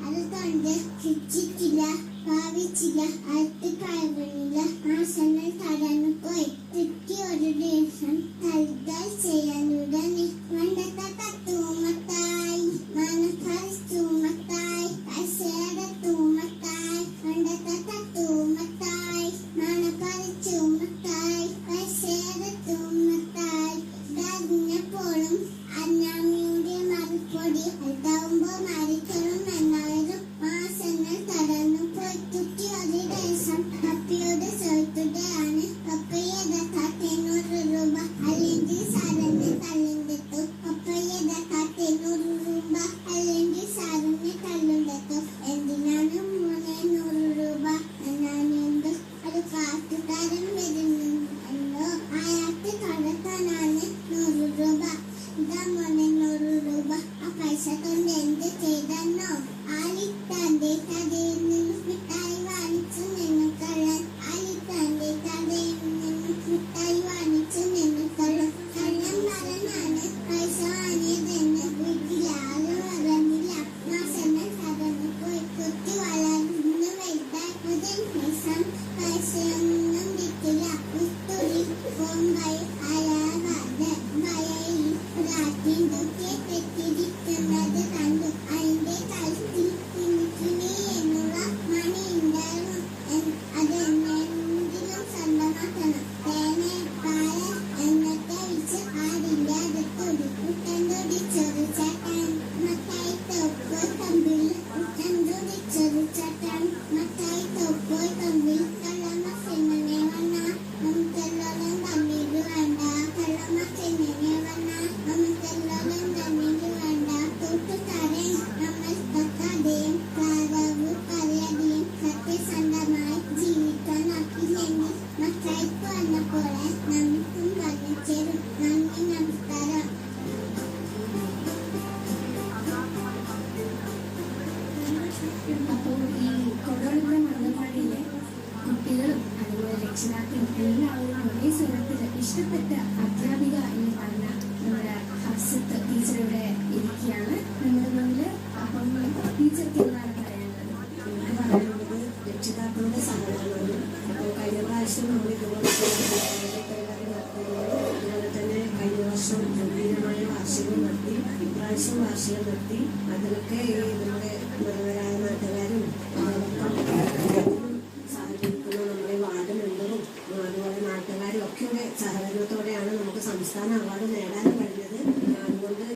അതുകൊണ്ട് ശിക്ഷിച്ചില്ല, ഭാവിച്ചില്ല, അടുത്ത് കഴിവില്ല, ആസനം തടഞ്ഞു പോയി. തെറ്റി ഒരു ദിവസം തൽകാൽ ചെയ്യാനുടനെ പണ്ടത്തെ തൂമത്തായി, മനസ്സൂമത്തായി, കസേരത്തൂമത്തായി, പണ്ടത്തെ തൂമത്തായി, മനപ്പറിച്ചൂമത്തായി, കസേരത്തൂമത്തായി. ഇതറിഞ്ഞപ്പോഴും അന്നാമിയുടെ മറുപടി അതാവുമ്പോ മരിക്കണം എന്നായിരുന്നു. മാസങ്ങൾ തടഞ്ഞു പോയി. തുറ്റി ഒരു ദിവസം പപ്പയോട് ചോദിക്കുകയാണ്, പപ്പയുടെ 800 രൂപ അല്ലെങ്കിൽ സാറിന് തള്ളിണ്ടെത്തു. പപ്പയുടെ 800 രൂപ അല്ലെങ്കിൽ സാറിന് തള്ളിണ്ടെത്തു. എന്തിനാണ് 300 രൂപ? എന്നാണെന്ത് ഒരു കാട്ടുകാരൻ വരുന്നുണ്ടല്ലോ, അയാൾക്ക് കടത്താനാണ് 100 രൂപ. ഇതാ 100 രൂപ. ആ പൈസ കൊണ്ട് എന്ത് ചെയ്തെന്നോ? ആലിത്താന്റെ കടയിൽ നിന്ന് മിഠായി വാങ്ങിച്ചു നിന്ന് കള്ളൻ. ആലിത്താന്റെ കടയിൽ നിന്ന് മിഠായി വാങ്ങിച്ചു നിന്ന് കള്ളൻ. കള്ളൻ പറഞ്ഞാണ് പൈസ വാങ്ങിയതെന്ന് വീട്ടിൽ ആരും അറിഞ്ഞില്ല. മാസങ്ങൾ കടന്നു പോയി. കുട്ടി വളർന്നു വലുതായി. ഒരു ദിവസം പൈസയൊന്നും കിട്ടില്ല. ഉത്തുരി ബോംബൈ അയാളാതെ വയലിൽ ഒരാട്ടിൻ കുട്ടിയെ കെട്ടിയിരിക്കുന്നത് കണ്ടു. അതിന്റെ കഴുത്തിൽ കിണി എന്നുള്ള മണി ഉണ്ടായിരുന്നു. അതെന്നെങ്കിലും സ്വന്തമാക്കണം. തേനെ പാല എന്നൊക്കെ വെച്ച് ആടിന്റെ അടുത്തൊടി. കുട്ടൻതൊടിച്ചൊരു ചട്ടൻ മത്തായി തോപ്പോയി തമ്പിൽ. കുട്ടൻതൊടിച്ചൊരു ചട്ടൻ മത്തായി തോപ്പോയി തമ്പിൽ. കള്ളമ്മക്കെങ്ങനെ വന്ന നമുക്കെല്ലോളം തമ്മിൽ വേണ്ട. കള്ളമ്മക്കെങ്ങനെ വന്ന നമുക്കെല്ലോളം തമ്മിൽ വേണ്ട. കൂട്ടുകാരൻ നമ്മൾ തൊക്കാതെയും പ്രാരവ് പറയാതെയും സത്യസന്ധമായി ജീവിക്കാൻ ആക്കില്ലെങ്കിൽ മത്തായിക്ക് വന്ന പോലെ നമുക്കും വന്നിച്ചേരും. നന്ദി, നമസ്കാരം. അപ്പോൾ ഈ കൊടോളിപ്പുഴ മണ്ണപ്പാടിയിലെ കുട്ടികളും അതുപോലെ രക്ഷിതാക്കളും എല്ലാവരും ഒരേ സ്വരത്തിൽ ഇഷ്ടപ്പെട്ട അധ്യാപിക എന്ന് പറഞ്ഞ നമ്മുടെ ഹർഷത്ത് ടീച്ചറുടെ ഇരിക്കുകയാണ് നമ്മുടെ മുന്നിൽ. അപ്പം ടീച്ചർക്ക് എന്താണ് പറയാനുള്ളത്? എനിക്ക് പറയാനുള്ളത് രക്ഷിതാക്കളുടെ സഹകരണമാണ്. അപ്പോൾ കഴിഞ്ഞ പ്രാവശ്യം നമ്മൾ ഇതുപോലെ തന്നെ കഴിഞ്ഞ വർഷം ഗംഭീരമായ വാർഷികം നടത്തി, ഇപ്രാവശ്യം വാർഷികം നടത്തി. അതിലൊക്കെ നമ്മുടെ നല്ലവരായ നാട്ടുകാരും സഹകരിക്കുന്ന നമ്മുടെ വാർഡ് മെമ്പറും അതുപോലെ നാട്ടുകാരും ഒക്കെയുടെ സഹകരണത്തോടെയാണ് നമുക്ക് സംസ്ഥാന അവാർഡ് നേടാൻ